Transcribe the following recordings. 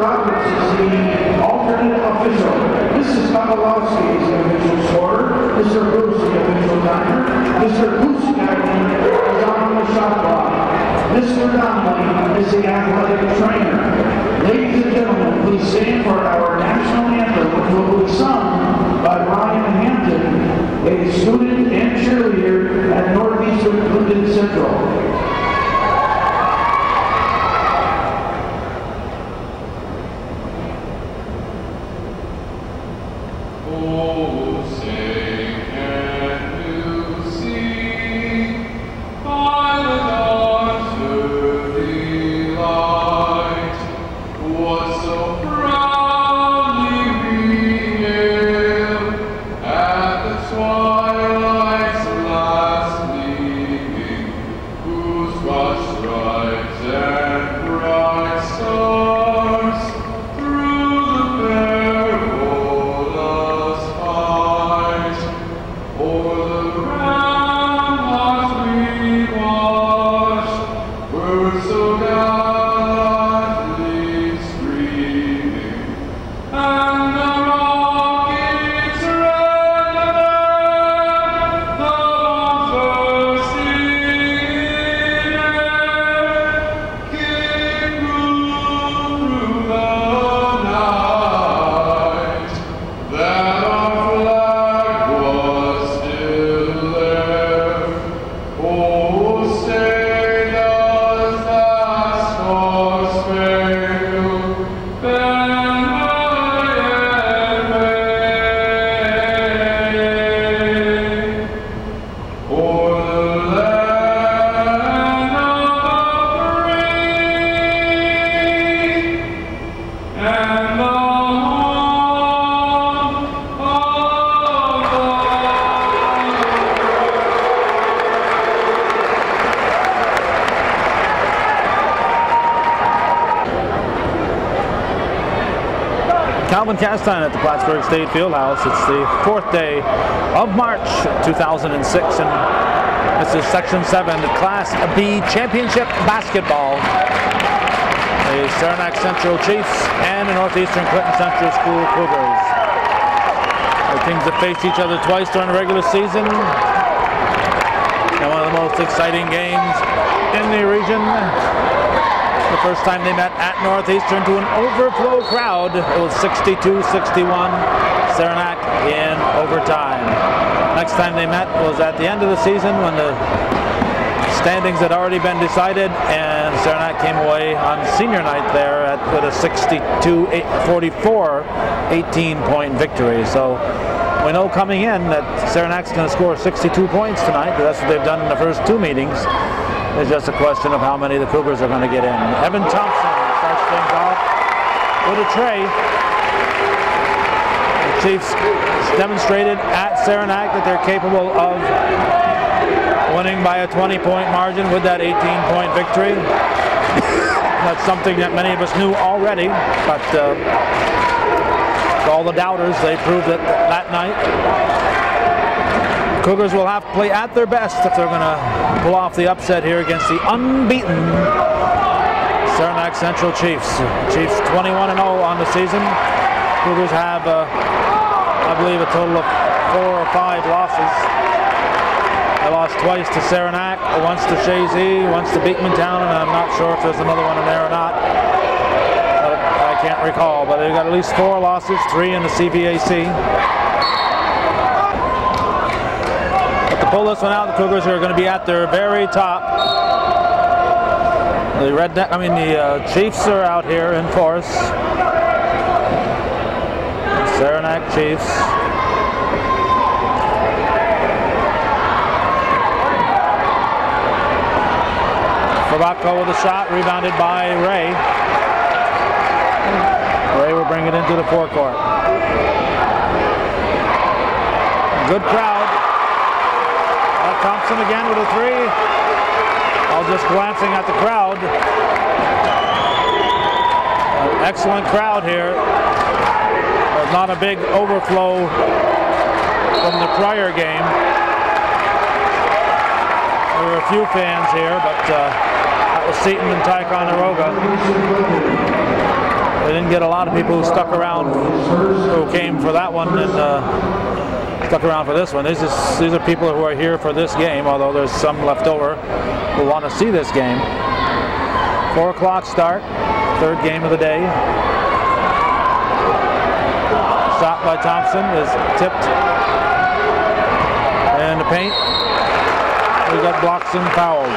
Roberts is the alternate official. Mrs. Pawlowski is the official scorer. Mr. Bruce, the official timer. Mr. Kuskak is on the shot clock. Mr. Donnelly is the athletic trainer. Ladies and gentlemen, please stand for our national anthem, which will be sung by Ryan Hampton, a student and cheerleader at Northeastern Clinton Central. Calvin Castine at the Plattsburgh State Fieldhouse. It's the 4th day of March 2006, and this is Section 7, the Class B Championship Basketball. The Saranac Central Chiefs and the Northeastern Clinton Central School Cougars. The teams have faced each other twice during the regular season, and one of the most exciting games in the region. The first time they met at Northeastern to an overflow crowd, it was 62-61, Saranac in overtime. Next time they met was at the end of the season when the standings had already been decided, and Saranac came away on senior night there with a 62-44 18-point victory. So we know coming in that Saranac's going to score 62 points tonight, because that's what they've done in the first 2 meetings. It's just a question of how many the Cougars are going to get in. Evan Thompson starts things off with a tray. The Chiefs demonstrated at Saranac that they're capable of winning by a 20-point margin with that 18-point victory. That's something that many of us knew already, but for all the doubters, they proved it that night. Cougars will have to play at their best if they're going to pull off the upset here against the unbeaten Saranac Central Chiefs. Chiefs 21-0 on the season. Cougars have, I believe, a total of 4 or 5 losses. They lost twice to Saranac, once to Shazy, once to Beekmantown, and I'm not sure if there's another one in there or not. I can't recall, but they've got at least 4 losses, 3 in the CVAC. To pull this one out, the Cougars are going to be at their very top. The Chiefs are out here in force. Saranac Chiefs. Fabako with a shot, rebounded by Ray. Ray will bring it into the forecourt. Good crowd. Thompson again with a 3. All just glancing at the crowd. Excellent crowd here. There's not a big overflow from the prior game. There were a few fans here, but that was Seton and Ticonderoga. We didn't get a lot of people who stuck around, who came for that one and stuck around for this one. These are people who are here for this game, although there's some left over who want to see this game. 4 o'clock start, third game of the day. Shot by Thompson is tipped in the paint. We got blocks and fouled.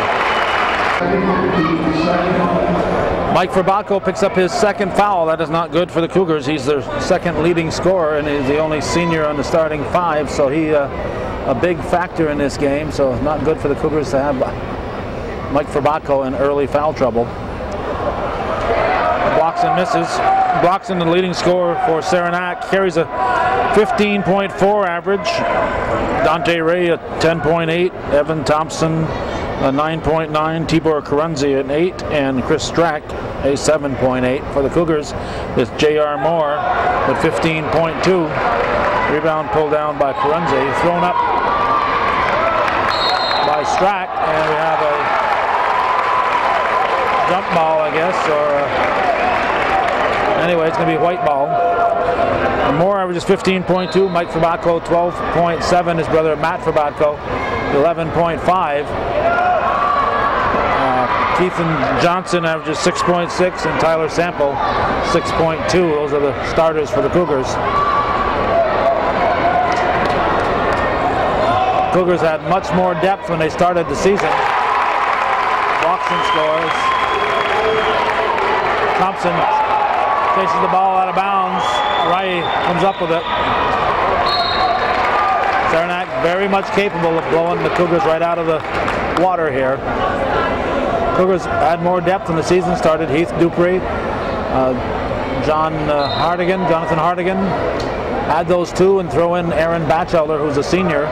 Mike Verbacco picks up his second foul. That is not good for the Cougars. He's their second leading scorer and he's the only senior on the starting 5, so he a big factor in this game, so not good for the Cougars to have Mike Verbacco in early foul trouble. Blocks and misses. Bloxon, the leading scorer for Saranac, carries a 15.4 average. Dante Ray a 10.8. Evan Thompson a 9.9. Tibor Karunzi an 8. And Chris Strack a 7.8. For the Cougars, it's J.R. Moore at 15.2. Rebound pulled down by Karunzi. Thrown up by Strack. And we have a jump ball, I guess, or anyway, it's going to be a white ball. Moore averages 15.2. Mike Verbacco 12.7. His brother Matt Verbacco 11.5. Keithan Johnson averages 6.6 and Tyler Sample 6.2. Those are the starters for the Cougars. Cougars had much more depth when they started the season. Bloxon scores. Thompson chases the ball out of bounds. Rai comes up with it. Saranac very much capable of blowing the Cougars right out of the water here. Cougars had more depth when the season started. Heath Dupree, Jonathan Hardigan, add those two and throw in Aaron Batchelder, who's a senior,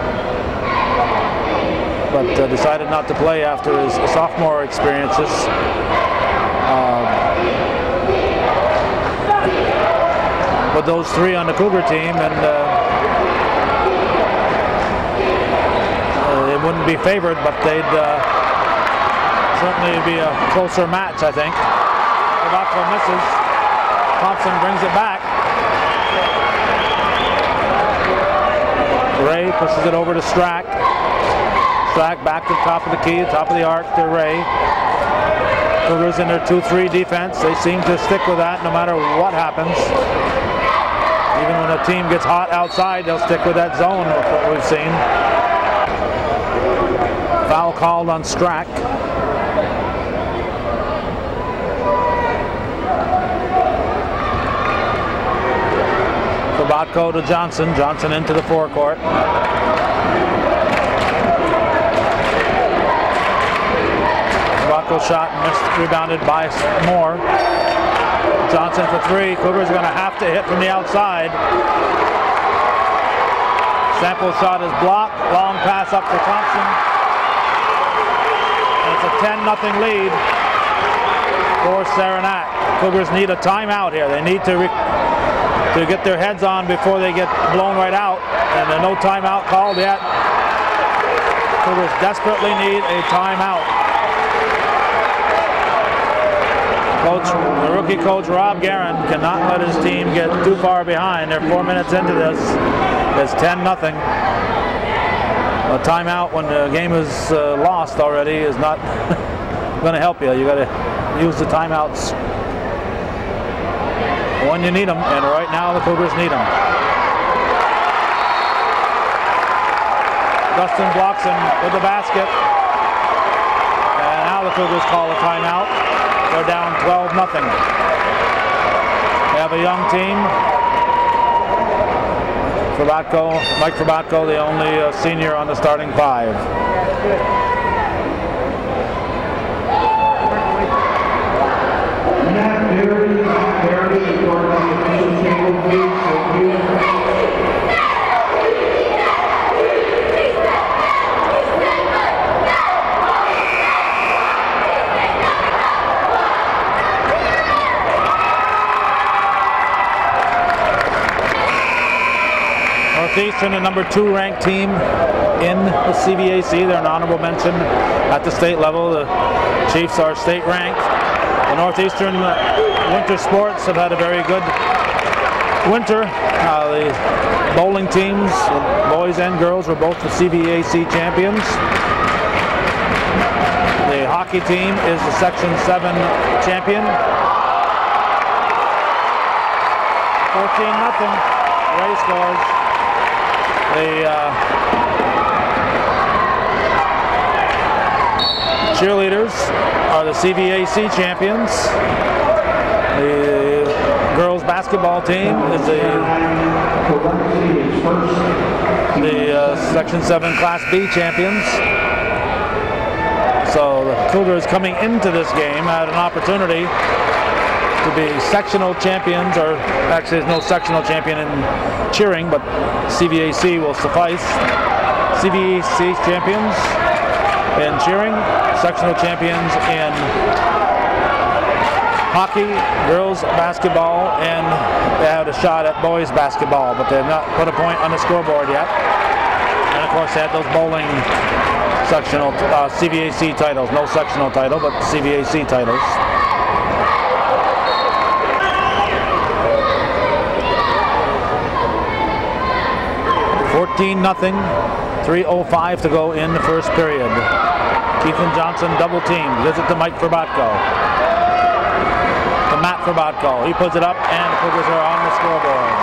but decided not to play after his sophomore experiences. With those three on the Cougar team, and they wouldn't be favored, but they'd certainly be a closer match, I think. Verbacco misses. Thompson brings it back. Ray pushes it over to Strack. Strack back to the top of the key, top of the arc to Ray. Cougars in their 2-3 defense. They seem to stick with that no matter what happens. Even when a team gets hot outside, they'll stick with that zone, what we've seen. Foul called on Strack. Verbacco to Johnson. Johnson into the forecourt. Verbacco shot missed, rebounded by Moore. Johnson for three. Cougars are going to have to hit from the outside. Sample shot is blocked. Long pass up for Thompson. And it's a 10-0 lead for Saranac. Cougars need a timeout here. They need to get their heads on before they get blown right out. And there's no timeout called yet. Cougars desperately need a timeout. The rookie coach Rob Guerin cannot let his team get too far behind. They're 4 minutes into this. It's 10-0. A timeout when the game is lost already is not going to help you. You got to use the timeouts when you need them, and right now the Cougars need them. Dustin Bloxon with the basket, and now the Cougars call a timeout. They're down 12-0. They have a young team. Mike Verbacco, the only senior on the starting 5. Northeastern, the number 2 ranked team in the CVAC. They're an honorable mention at the state level. The Chiefs are state ranked. The Northeastern winter sports have had a very good winter. The bowling teams, boys and girls, were both the CVAC champions. The hockey team is the Section 7 champion. 14-0. Ray scores. The cheerleaders are the CVAC champions. The girls basketball team is the Section 7 Class B champions. So the Cougars coming into this game had an opportunity to be sectional champions, or actually there's no sectional champion in cheering, but CVAC will suffice. CVAC champions in cheering, sectional champions in hockey, girls basketball, and they had a shot at boys basketball, but they have not put a point on the scoreboard yet. And of course they had those bowling sectional CVAC titles, no sectional title, but CVAC titles. $14-0, 3:05 to go in the first period. Keith and Johnson double team, gives it to Mike Ferbatko. To Matt Ferbatko, he puts it up and the Cougars are on the scoreboard.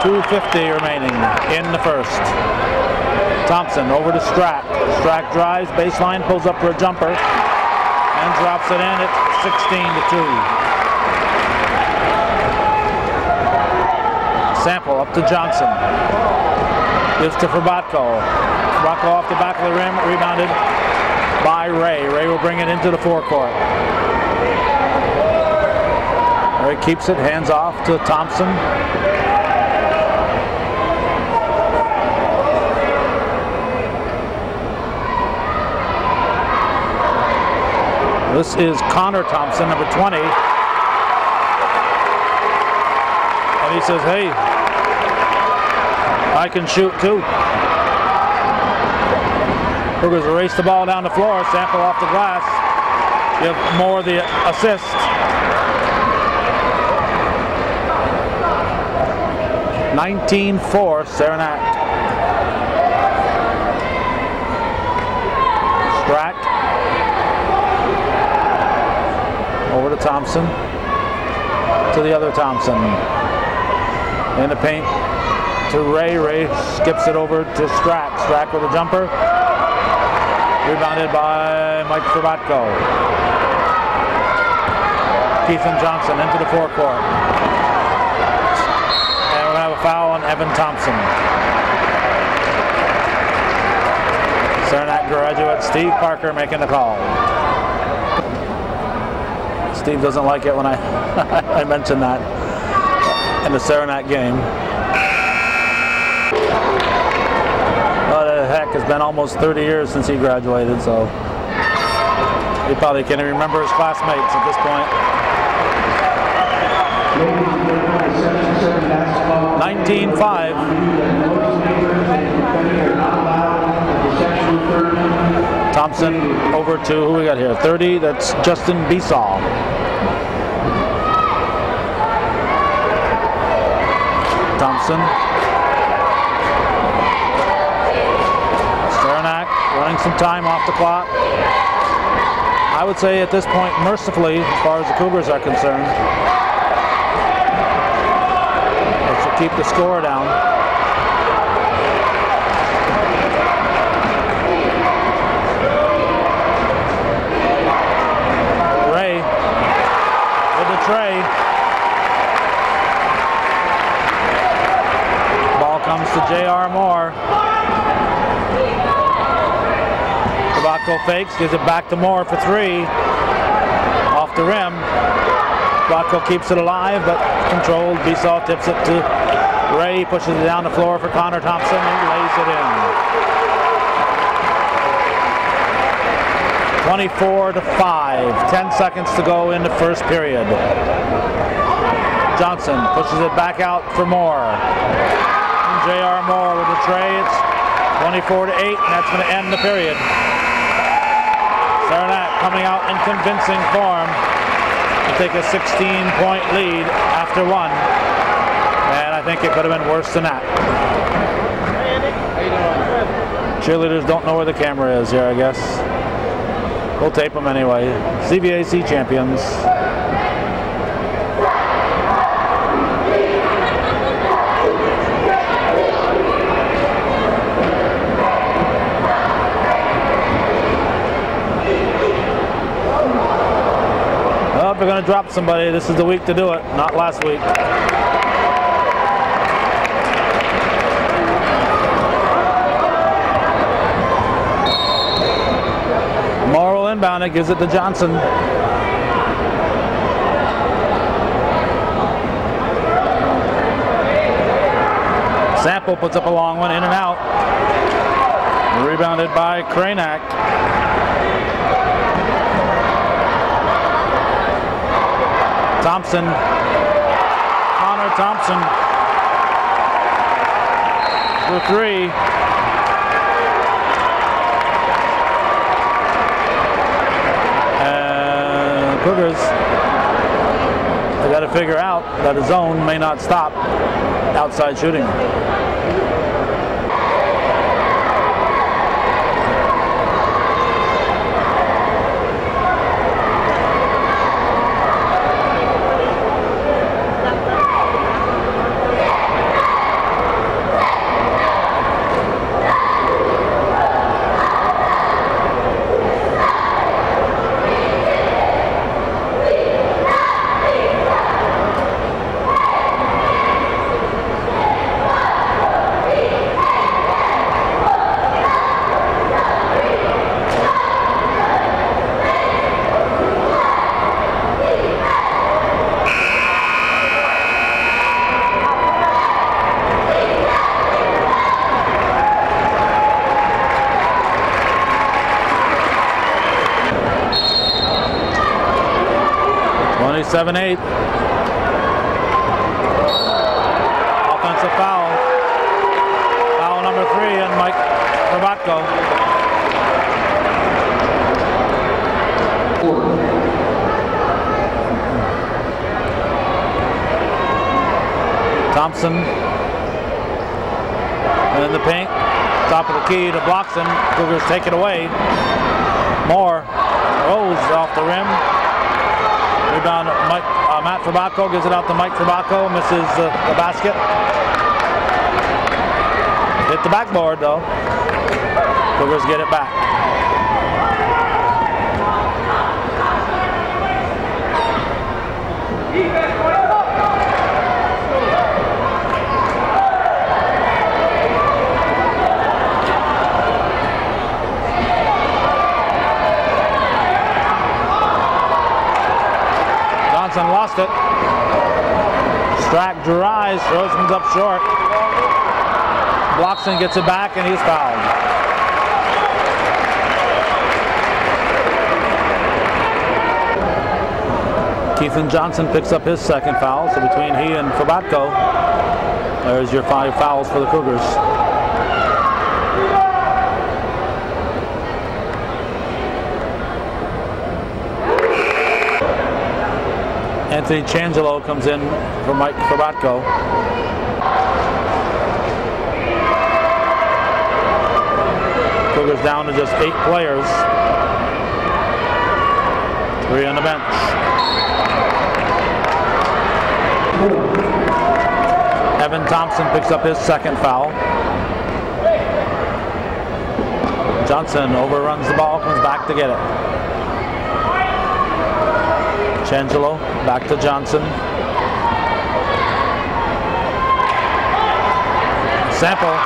2:50 remaining in the first. Thompson over to Strack. Strack drives, baseline, pulls up for a jumper and drops it in at 16-2. Sample up to Johnson. Gives to Ferbatko. Ferbatko off the back of the rim, rebounded by Ray. Ray will bring it into the forecourt. Ray keeps it, hands off to Thompson. This is Connor Thompson, number 20. And he says, hey, I can shoot too. Cougars erase the ball down the floor, Sample off the glass, give Moore the assist. (19-4) Saranac. Strack over to Thompson, to the other Thompson, in the paint to Ray. Ray skips it over to Strack. Strack with a jumper. Rebounded by Mike Ferbatko. Keith and Johnson into the forecourt. And we'll have a foul on Evan Thompson. Saranac graduate Steve Parker making the call. Steve doesn't like it when I I mention that in the Saranac game. What the heck, it's been almost 30 years since he graduated, so he probably can't even remember his classmates at this point. 19-5. Thompson over to, who we got here? 30, that's Justin Besall. Thompson. Saranac running some time off the clock. I would say at this point, mercifully, as far as the Cougars are concerned, it should keep the score down. Ray with the tray. Ball comes to J.R. Moore. Ferbatko fakes, gives it back to Moore for three. Off the rim. Ferbatko keeps it alive, but controlled. Besall tips it to Ray, pushes it down the floor for Connor Thompson and lays it in. 24-5. 10 seconds to go in the first period. Johnson pushes it back out for Moore. And J.R. Moore with the tray. It's 24-8, and that's going to end the period. Saranac coming out in convincing form to take a 16-point lead after one. And I think it could have been worse than that. Cheerleaders don't know where the camera is here, I guess. We'll tape them anyway. CVAC champions. Well, if we're going to drop somebody, this is the week to do it, not last week. Morrow inbound, it gives it to Johnson. Sample puts up a long one, in and out. Rebounded by Saranac. Thompson. Connor Thompson. For three. Cougars, they got to figure out that a zone may not stop outside shooting. Seven, 8. Offensive foul. Foul number 3 on Mike Rabatko. Thompson. And in the paint. Top of the key to Bloxon. Cougars take it away. Moore. Rose off the rim. Rebound, Matt Rabatko gives it out to Mike Rabatko, misses the basket. Hit the backboard though. Cougars get it back. Lost it. Strack drives, throws comes up short. Bloxon gets it back and he's fouled. Keithan Johnson picks up his second foul, so between he and Rabatko, there's your 5 fouls for the Cougars. Anthony Changelo comes in for Mike Rabatko. Cougars down to just 8 players. 3 on the bench. Evan Thompson picks up his second foul. Johnson overruns the ball, comes back to get it. Changelo back to Johnson. Sample.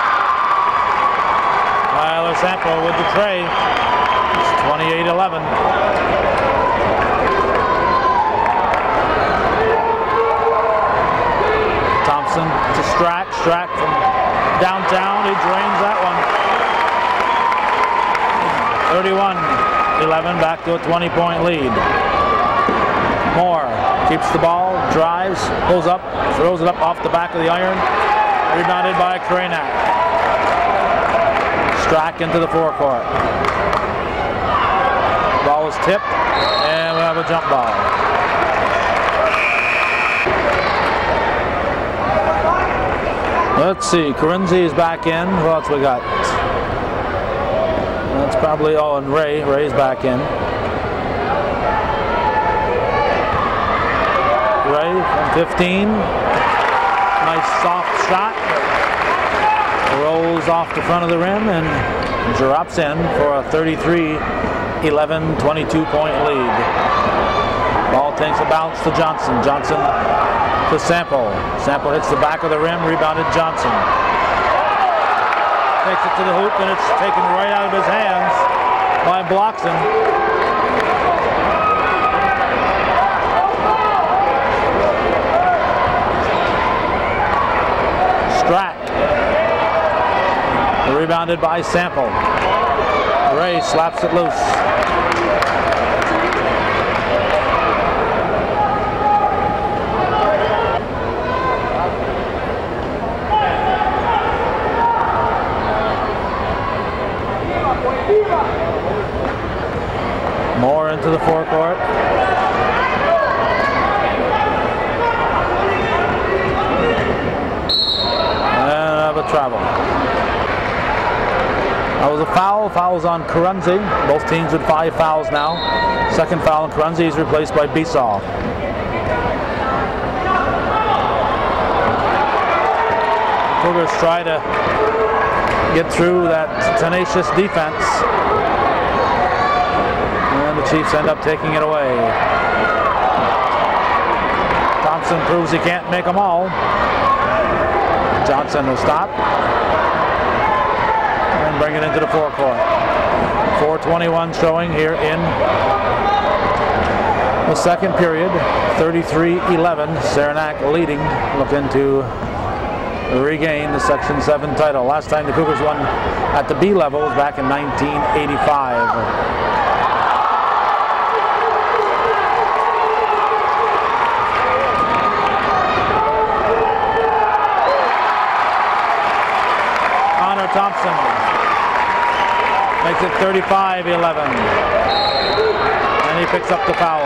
Tyler Sample with the tray. It's 28-11. Thompson to Strack. Strack from downtown. He drains that one. 31-11, back to a 20-point lead. Moore keeps the ball, drives, pulls up, throws it up off the back of the iron. Rebounded by Saranac. Strack into the forecourt. Ball is tipped, and we have a jump ball. Let's see, Corinzi is back in. Who else we got? That's probably, oh, and Ray's back in. Ray from 15. Nice soft shot. Rolls off the front of the rim and drops in for a 33-11, 22-point lead. Ball takes a bounce to Johnson. Johnson to Sample. Sample hits the back of the rim, rebounded Johnson. Takes it to the hoop, and it's taken right out of his hands by Bloxon. Strack. Rebounded by Sample. Ray slaps it loose. More into the forecourt. And have a travel. That was a foul. Fouls on Corinzi. Both teams with 5 fouls now. Second foul on Corinzi is replaced by Besaw. Cougars try to get through that tenacious defense. And the Chiefs end up taking it away. Thompson proves he can't make them all. Johnson will stop. And bring it into the forecourt. 4:21 showing here in the second period. 33-11. Saranac leading. Looking to regain the Section 7 title. Last time the Cougars won at the B level was back in 1985. Thompson makes it 35-11, and he picks up the foul.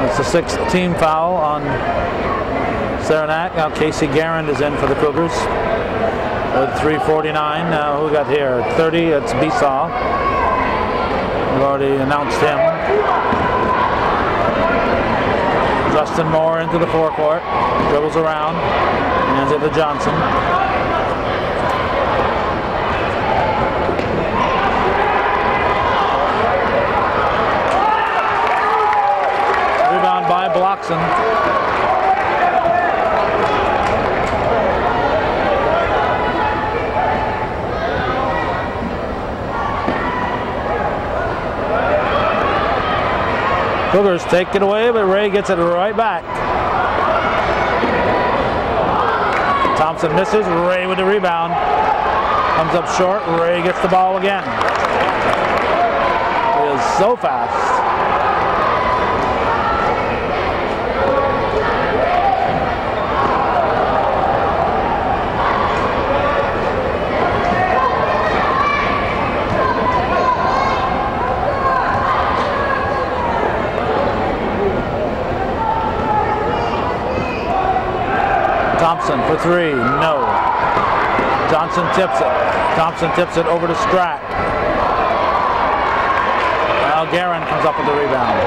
That's the 6th team foul on Saranac. Now Casey Garand is in for the Cougars with 3:49. Now who got here? 30. It's Besaw. We've already announced him. Justin Moore into the forecourt, dribbles around, hands it to Johnson. Rebound by Bloxon. Cougars take it away, but Ray gets it right back. Thompson misses, Ray with the rebound. Comes up short, Ray gets the ball again. He is so fast. Thompson for 3, no. Johnson tips it. Thompson tips it over to Strack. Now Guerin comes up with the rebound.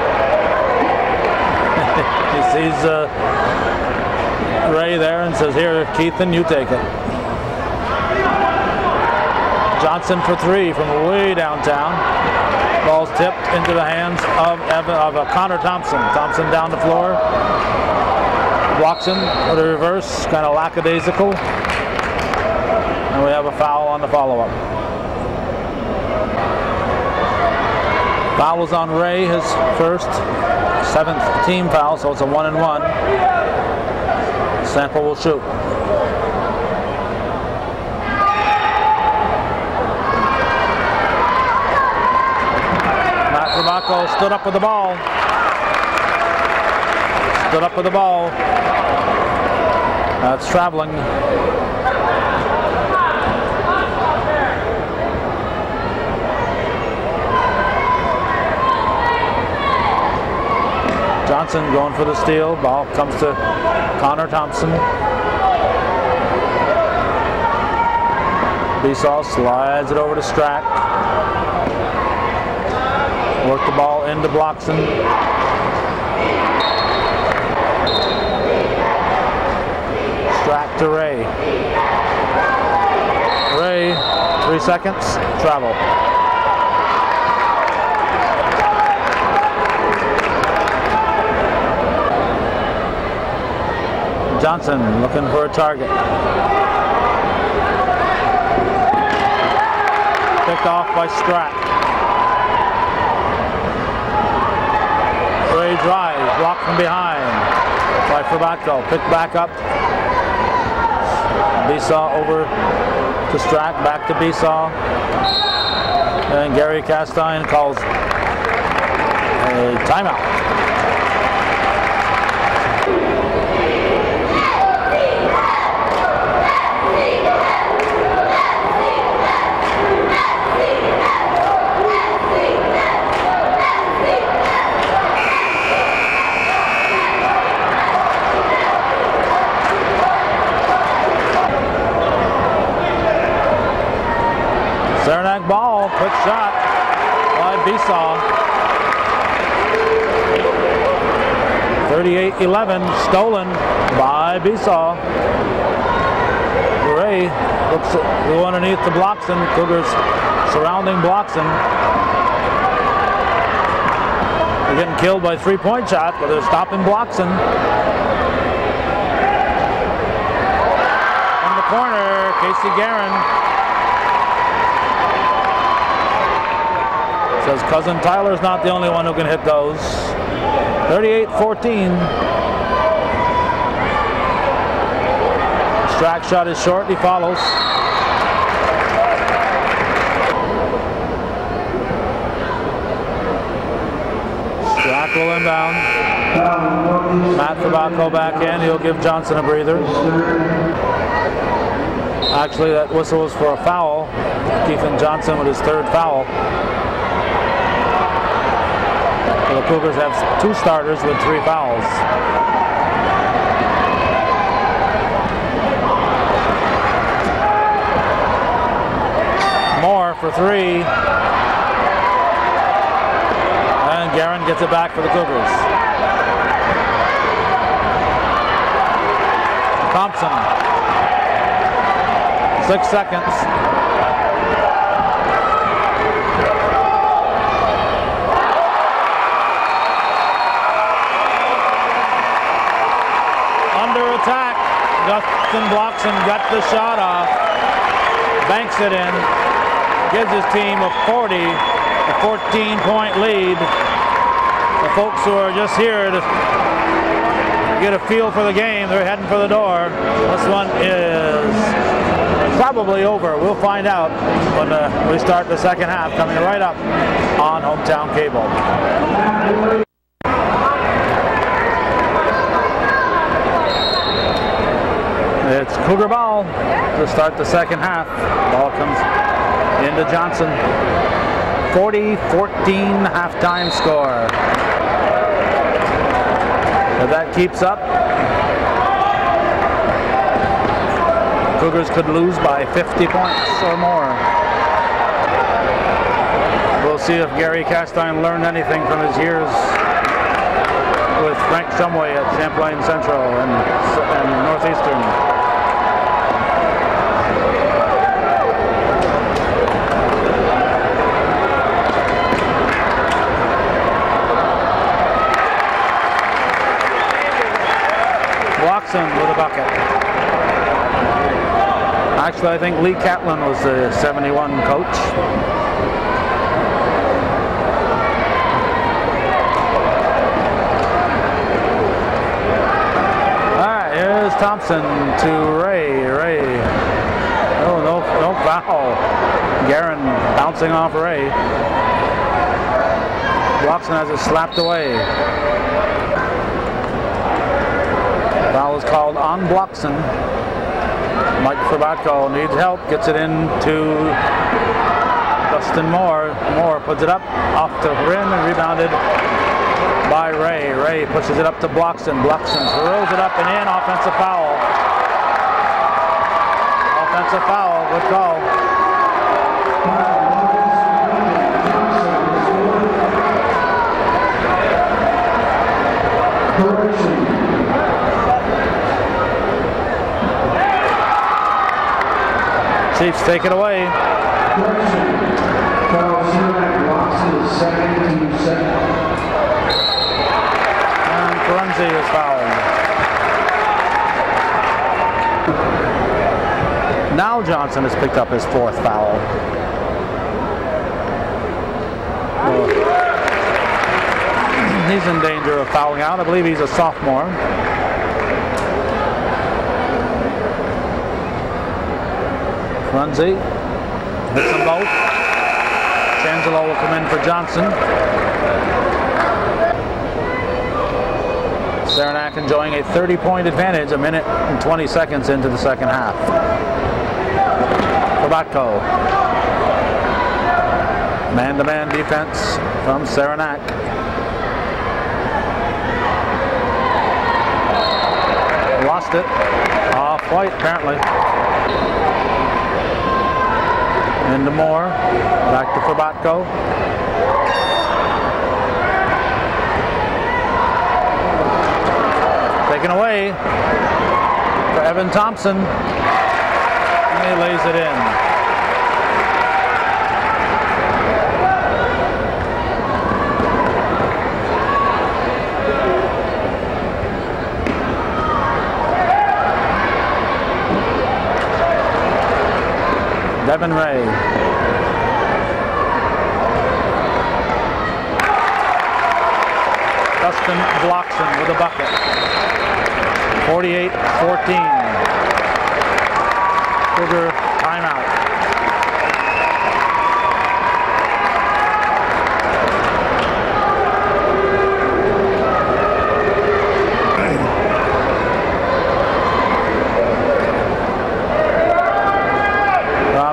He sees Ray there and says, "Here, Keithan, you take it." Johnson for 3 from way downtown. Ball's tipped into the hands of Connor Thompson. Thompson down the floor. Bloxon with a reverse, kind of lackadaisical. And we have a foul on the follow-up. Foul was on Ray, his first, 7th team foul, so it's a 1-and-1. Sample will shoot. Matt Vermaco stood up with the ball. Stood up with the ball. That's traveling. Johnson going for the steal. Ball comes to Connor Thompson. Besaw slides it over to Strack. Work the ball into Bloxon. Strack to Ray. Ray, 3 seconds, travel. Johnson looking for a target. Picked off by Strack. Ray drives, blocked from behind by Ferbatko. Picked back up. Besaw over to Strack, back to Besaw. And Gary Castine calls a timeout. Saranac ball, quick shot by Besaw. 38-11, stolen by Besaw. Ray looks to go underneath the Bloxon. Cougars surrounding Bloxon. They're getting killed by 3-point shot, but they're stopping Bloxon. From the corner, Casey Guerin. Says Cousin Tyler's not the only one who can hit those. 38-14. Strack shot is short, he follows. Strack will inbound. Matt Ferbatko back in, he'll give Johnson a breather. Actually, that whistle was for a foul. Keithan Johnson with his 3rd foul. The Cougars have 2 starters with 3 fouls. Moore for 3. And Guerin gets it back for the Cougars. Thompson. 6 seconds. Attack. Justin Bloxon got the shot off, banks it in, gives his team a 14-point lead. The folks who are just here to get a feel for the game, they're heading for the door. This one is probably over. We'll find out when we start the second half, coming right up on Hometown Cable. It's Cougar ball to start the second half. Ball comes into Johnson. 40-14 halftime score. If that keeps up, Cougars could lose by 50 points or more. We'll see if Gary Castine learned anything from his years with Frank Shumway at Champlain Central and Northeastern. With a bucket. Actually, I think Lee Catlin was the 71 coach. All right, here's Thompson to Ray. Oh, no foul. Guerin bouncing off Ray. Bloxon has it slapped away. Foul is called on Bloxon. Mike Ferbatko needs help, gets it into Dustin Moore. Moore puts it up off the rim and rebounded by by Ray. Ray pushes it up to Bloxon. Bloxon throws it up and in. Offensive foul. Offensive foul. Good call. Chiefs take it away. Saranac blocks his second, team second. And Corunzi is fouled. Now Johnson has picked up his fourth foul. He's in danger of fouling out. I believe he's a sophomore. Corunzi hits them both. Changelo will come in for Johnson. Saranac enjoying a 30-point advantage, a minute and 20 seconds into the second half. Fobatko. Man-to-man defense from Saranac. Lost it. Off white, apparently. Into Moore. Back to Fobatko. Taken away for Evan Thompson. And he lays it in. Devin Ray. Dustin Bloxon with a bucket. 48-14. Cougar timeout.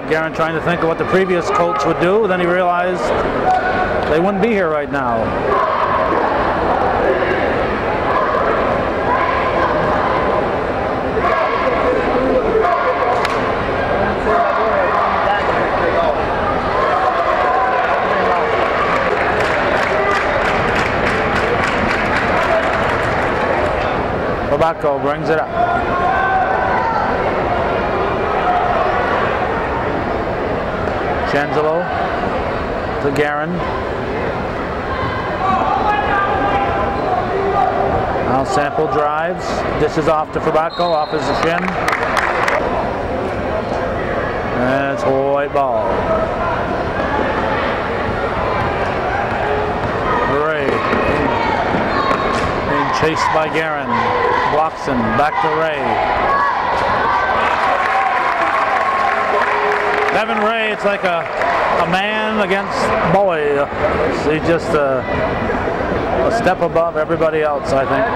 Guerin trying to think of what the previous coach would do, then he realized they wouldn't be here right now. Fobatko brings it up. Changelo to Guerin. Now Sample drives, dishes off to Fobatko, off his shin. And it's white ball. Ray being chased by Guerin. Bloxon back to Ray. Devin Ray, it's like a man against boy. He's just a step above everybody else, I think.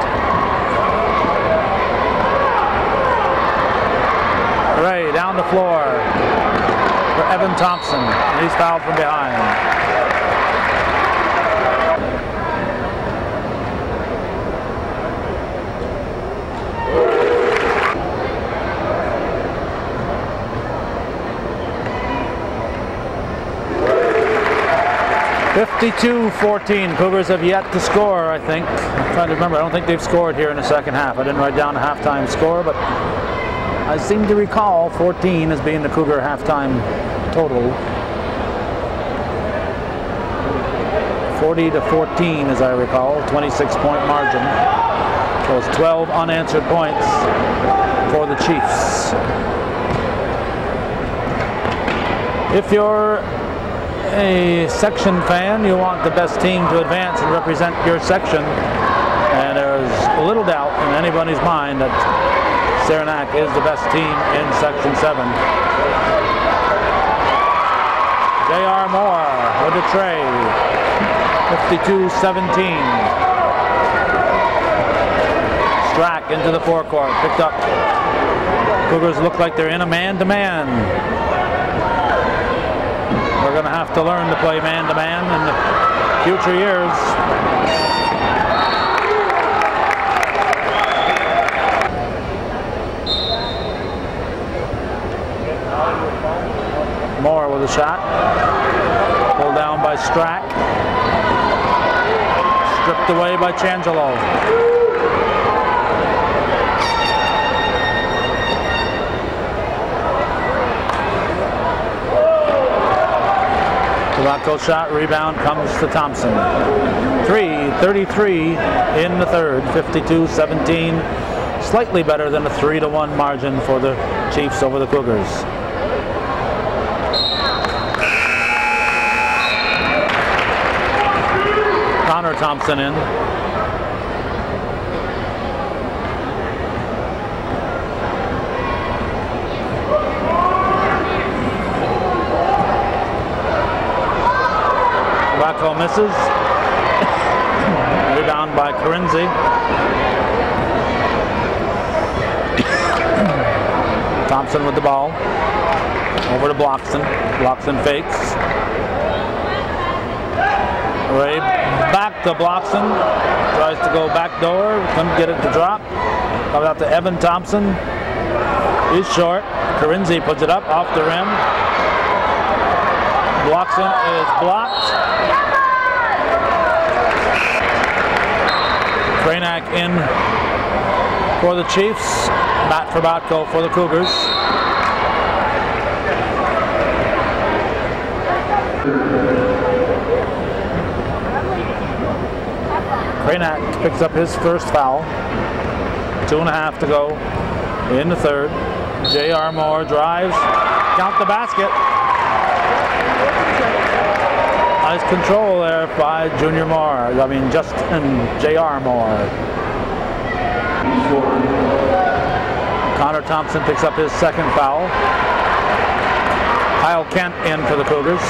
Ray down the floor for Evan Thompson. He's fouled from behind. (52-14). Cougars have yet to score, I think. I'm trying to remember. I don't think they've scored here in the second half. I didn't write down a halftime score, but I seem to recall 14 as being the Cougar halftime total. 40-14, as I recall. 26-point margin. So it's 12 unanswered points for the Chiefs. If you're a section fan, you want the best team to advance and represent your section, and there's little doubt in anybody's mind that Saranac is the best team in Section 7. J.R. Moore with a tray. 52-17. Strack into the forecourt, picked up. Cougars look like they're in a man-to-man. We're going to have to learn to play man-to-man in the future years. with a shot. Pulled down by Strack. Stripped away by Changelo. Tabacco shot, rebound comes to Thompson. 3:33 in the third, 52-17. Slightly better than a 3-1 margin for the Chiefs over the Cougars. Connor Thompson in. Tabacco misses. Rebound by Carinzi. Thompson with the ball. Over to Bloxton. Bloxton fakes. Ray back to Bloxton. Tries to go back door. Couldn't get it to drop. Comes out to Evan Thompson. He's short. Carinzi puts it up off the rim. Bloxton is blocked. Saranac in for the Chiefs. Matt Tabacco for the Cougars. Saranac picks up his first foul. 2.5 to go in the third. J.R. Moore drives. Count the basket. Nice control there by Junior Moore. I mean, Justin J.R. Moore. Connor Thompson picks up his second foul. Kyle Kent in for the Cougars,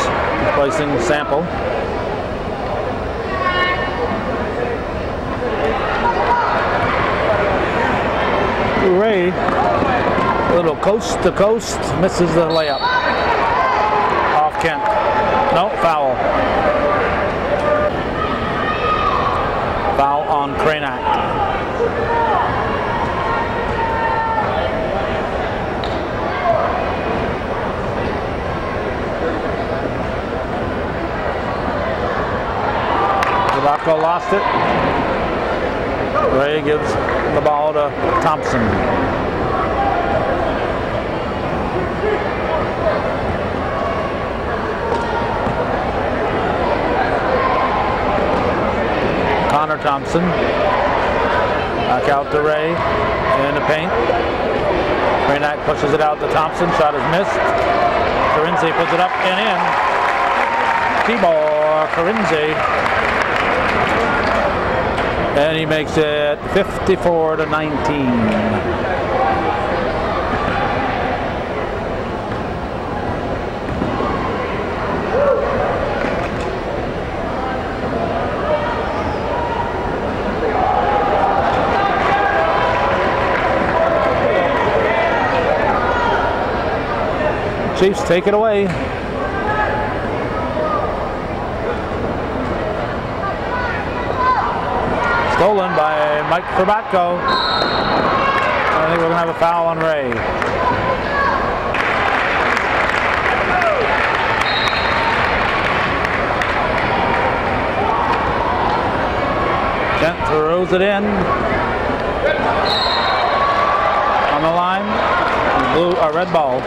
replacing Sample. Ray, a little coast to coast, misses the layup. Off Kent. No, foul. Foul on Saranac. Tabacco lost it. Ray gives the ball to Thompson. Connor Thompson. Back out to Ray in the paint. Saranac pushes it out to Thompson. Shot is missed. Carinzi puts it up and in. Tibor Carinzi. And he makes it 54-19. Chiefs take it away. Stolen by Mike Tabacco. I think we're going to have a foul on Ray. Kent throws it in. On the line, blue, a red ball.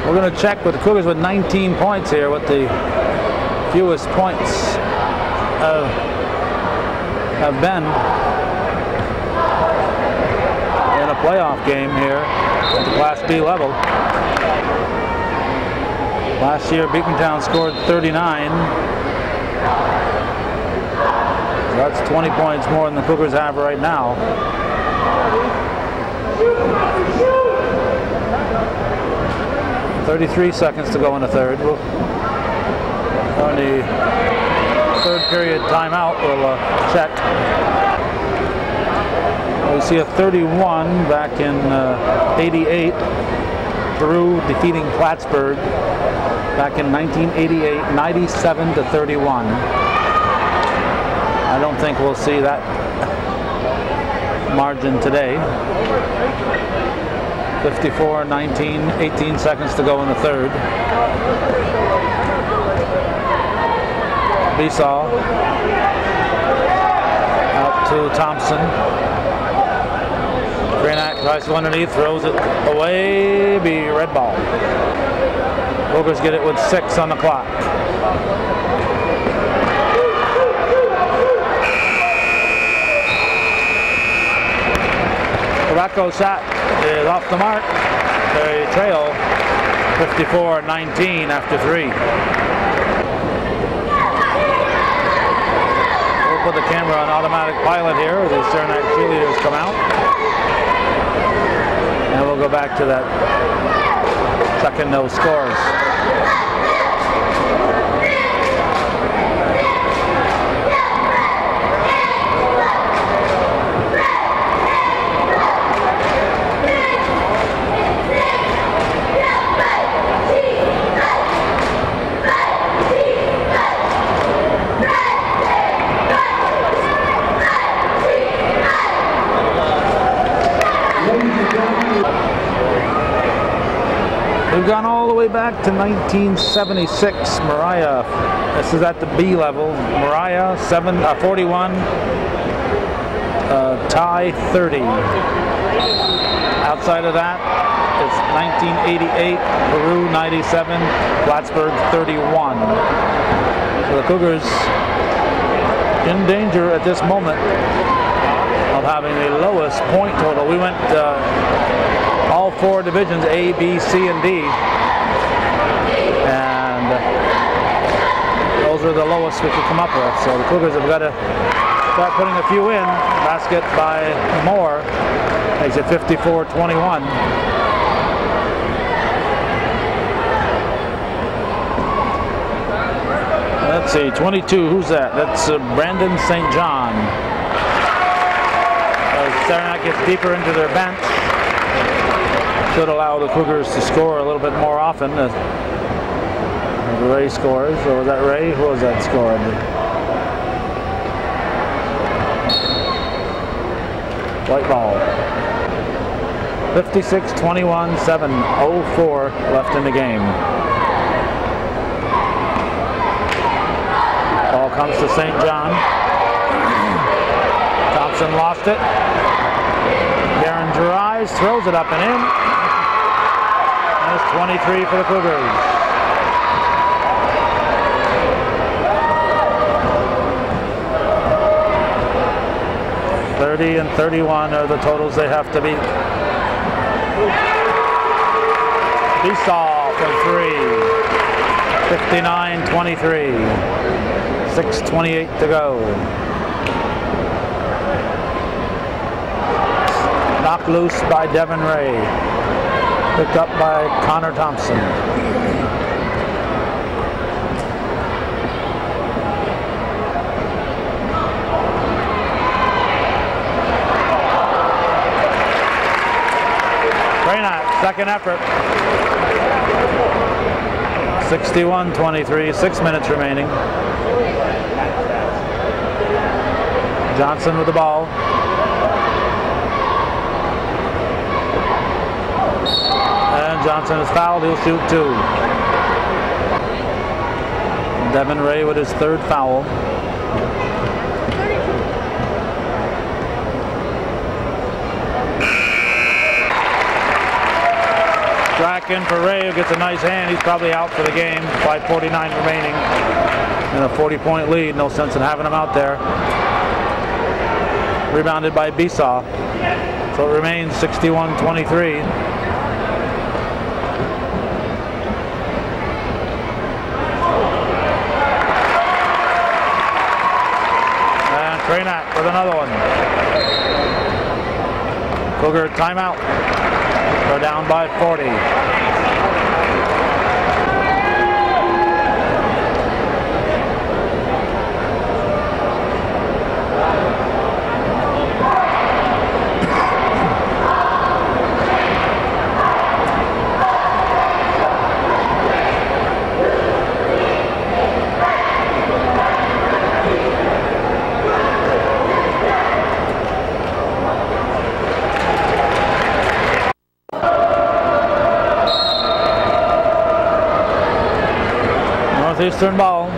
We're going to check with the Cougars with 19 points here, what the fewest points have been in a playoff game here at the Class B level. Last year, Beacontown scored 39. That's 20 points more than the Cougars have right now. 33 seconds to go in the third. We'll, on the third period timeout, we'll check. We see a 31 back in 88. Peru defeating Plattsburgh back in 1988, 97-31. I don't think we'll see that margin today. 54-19, 18 seconds to go in the third. Besaw out to Thompson. Saranac tries to underneath, throws it away, be red ball. Cougars get it with 6 on the clock. Rocco shot is off the mark. They trail 54-19 after 3. We'll put the camera on automatic pilot here as the Saranac cheerleaders come out. And we'll go back to that checking those scores. We've gone all the way back to 1976. Mariah, this is at the B level. Mariah 41, tie 30. Outside of that, it's 1988, Peru 97, Plattsburgh 31. So the Cougars in danger at this moment of having the lowest point total. We went all 4 divisions, A, B, C, and D, and those are the lowest we could come up with. So the Cougars have got to start putting a few in. Basket by Moore makes it 54-21. Let's see, 22, who's that? That's Brandon St. John. Saranac gets deeper into their bench. Should allow the Cougars to score a little bit more often. Ray scores, or was that Ray? Who was that scored? White ball. 56-21, 7:04 left in the game. Ball comes to St. John. Thompson lost it. Darren Gerais throws it up and in. That's 23 for the Cougars. $30 and $31 are the totals they have to beat. Besaw for 3. 59-23. 6:28 to go. Knocked loose by Devin Ray. Picked up by Connor Thompson. Saranac, second effort. 61-23, 6 minutes remaining. Johnson with the ball. And Johnson is fouled, he'll shoot 2. Devin Ray with his 3rd foul. Strike in for Ray, who gets a nice hand. He's probably out for the game. 5:49 remaining. And a 40-point lead. No sense in having him out there. Rebounded by Besaw. So it remains 61-23. And Saranac with another one. Cougar timeout. They're down by 40. Northeastern ball.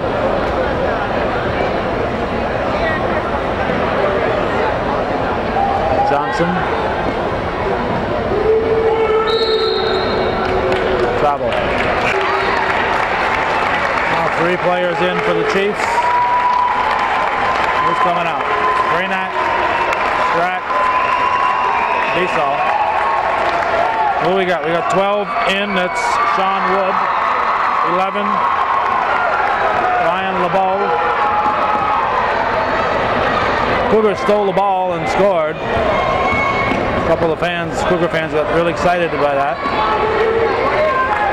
Johnson. Travel. Now 3 players in for the Chiefs. Who's coming out? Saranac, Strack, Diesel. Who we got? We got 12 in. That's Sean Wood. 11, Ryan LeBeau. Cougars stole the ball and scored. A couple of fans, Cougar fans, got really excited by that.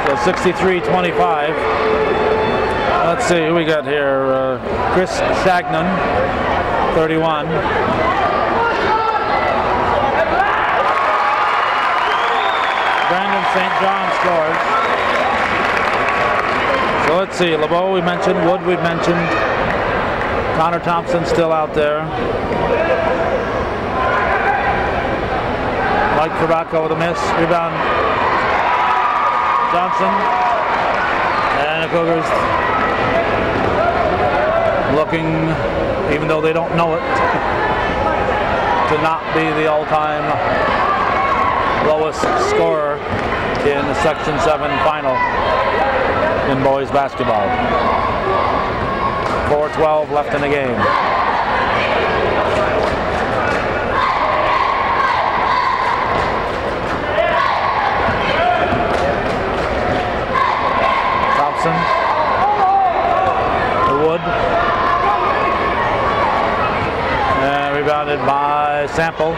So 63-25. Let's see who we got here. Chris Shagnon, 31. Brandon St. John scores. So let's see, LeBeau we mentioned, Wood we mentioned, Connor Thompson still out there. Mike Frabacco with a miss, rebound Johnson. And the Cougars looking, even though they don't know it, to not be the all-time lowest scorer in the Section 7 final in boys basketball. 4:12 left in the game. Thompson. Wood. And rebounded by Sample.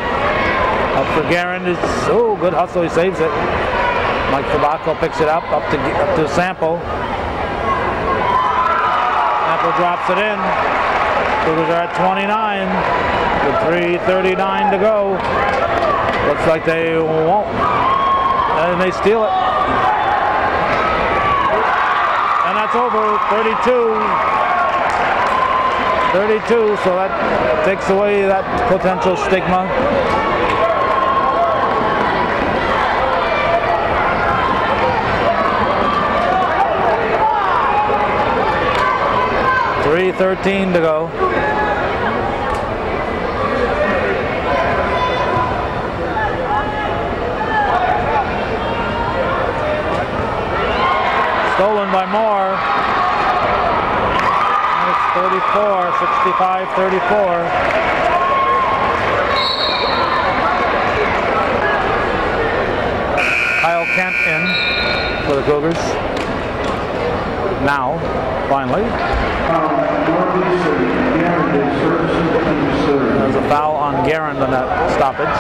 Up for Guerin. Oh, good hustle. He saves it. Mike Frabacco picks it up to Sample. Sample drops it in. Cougars are at 29 with 3:39 to go. Looks like they won't. And they steal it. And that's over. 32, so that takes away that potential stigma. .313 to go. Stolen by Moore. It's 34, 65-34. Kyle Kent in for the Cougars. Now, finally. There's a foul on Guerin on that stoppage.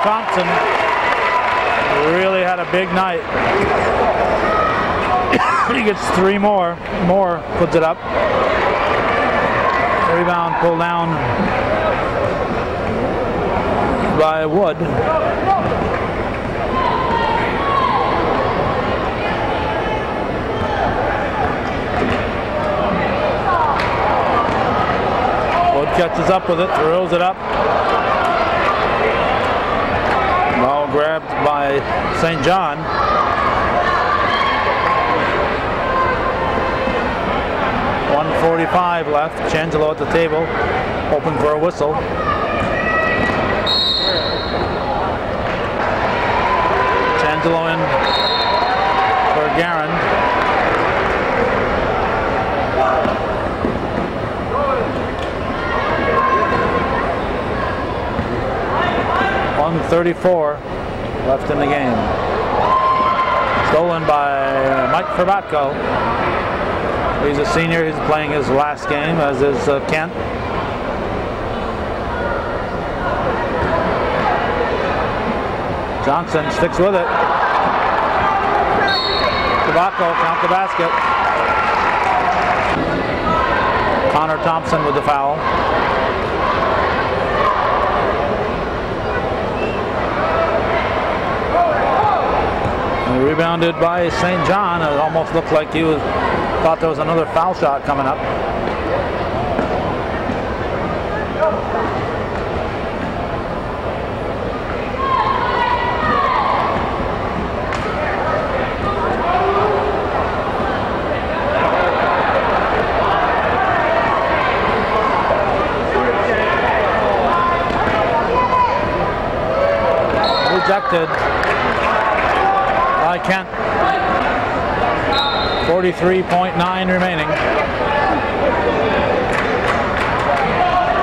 Thompson really had a big night. He gets 3 more. Moore puts it up. Rebound pulled down by Wood. Wood catches up with it, throws it up. Ball grabbed by St. John. .145 left. Changelo at the table, hoping for a whistle. Changelo in for Guerin. .134 left in the game. Stolen by Mike Frabacco. He's a senior. He's playing his last game, as is Kent. Johnson sticks with it. Frabacco count the basket. Connor Thompson with the foul. Rebounded by St. John. It almost looked like he thought there was another foul shot coming up. Rejected by Kent. 43.9 remaining.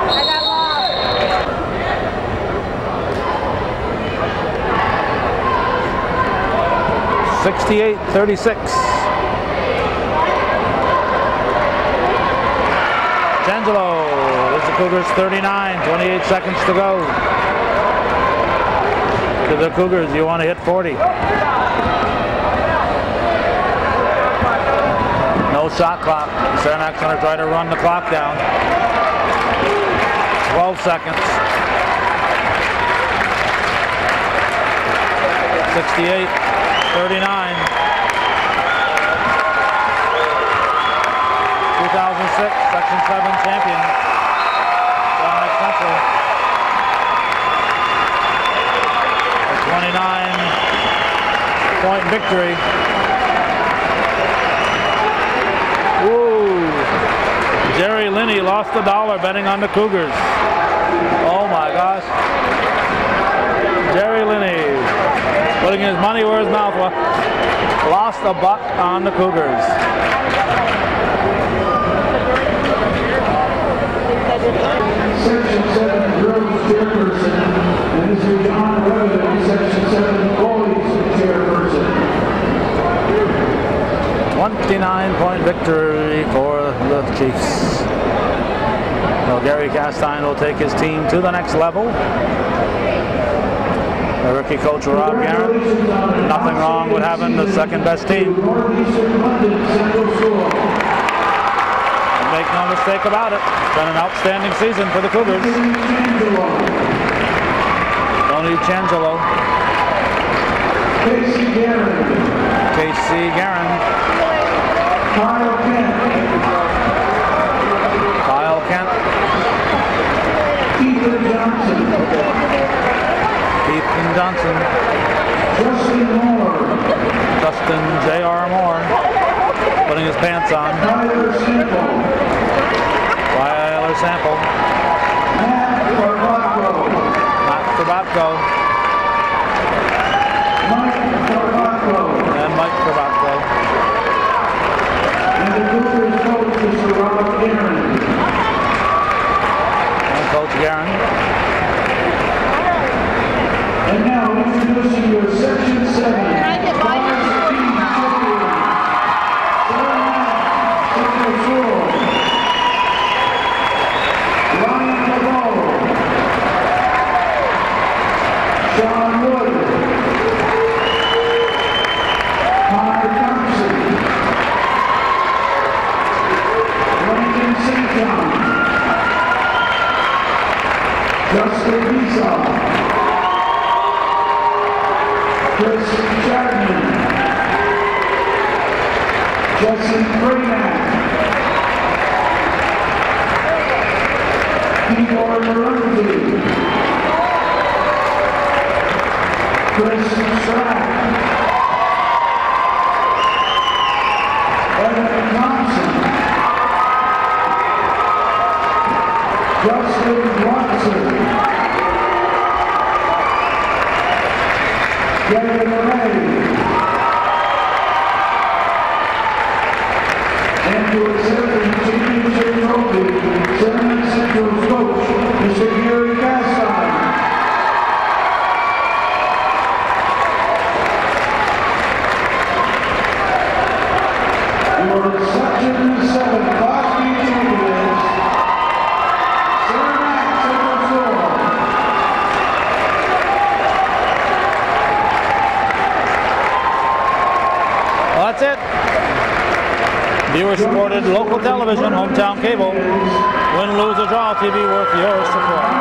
I got lost. 68-36. D'Angelo is the Cougars 39. 28 seconds to go. To the Cougars, you want to hit 40. No shot clock. Saranac's going to try to run the clock down. 12 seconds. 68-39. 2006 Section 7 champion. Saranac Central. 29-point victory. Ooh. Jerry Linney lost $1 betting on the Cougars. Oh my gosh. Jerry Linney putting his money where his mouth was. Lost $1 on the Cougars. Section 7 girls chairperson, and Mr. John Revenue, Section 7 boys chairperson. 29-point victory for the Chiefs. Well, Gary Castine will take his team to the next level. The rookie coach Rob Garrett, nothing wrong with having the second best team. Make no mistake about it. It's been an outstanding season for the Cougars. Tony Changelo. Casey Guerin. Kyle Kent. Ethan Johnson. Justin J.R. Moore. Putting his pants on. Tyler Sample. Matt Krabatko. And Mike Krabatko. And the Cougars coach is Robert Guerin. And Coach Guerin. And now introducing your Section 7. Justin Visa, Chris Chapman, Justin Saranac, Igor Marundi, Chris Strack, Evan Thompson, Justin Watson, Gary Murray, and to accept the championship trophy, Saranac Central's coach, Mr. Gary Castine. Your Section 7 Class B champions, Saranac Central. Well, that's it. Viewer-supported local television, hometown cable. Win, lose, or draw TV worth your support.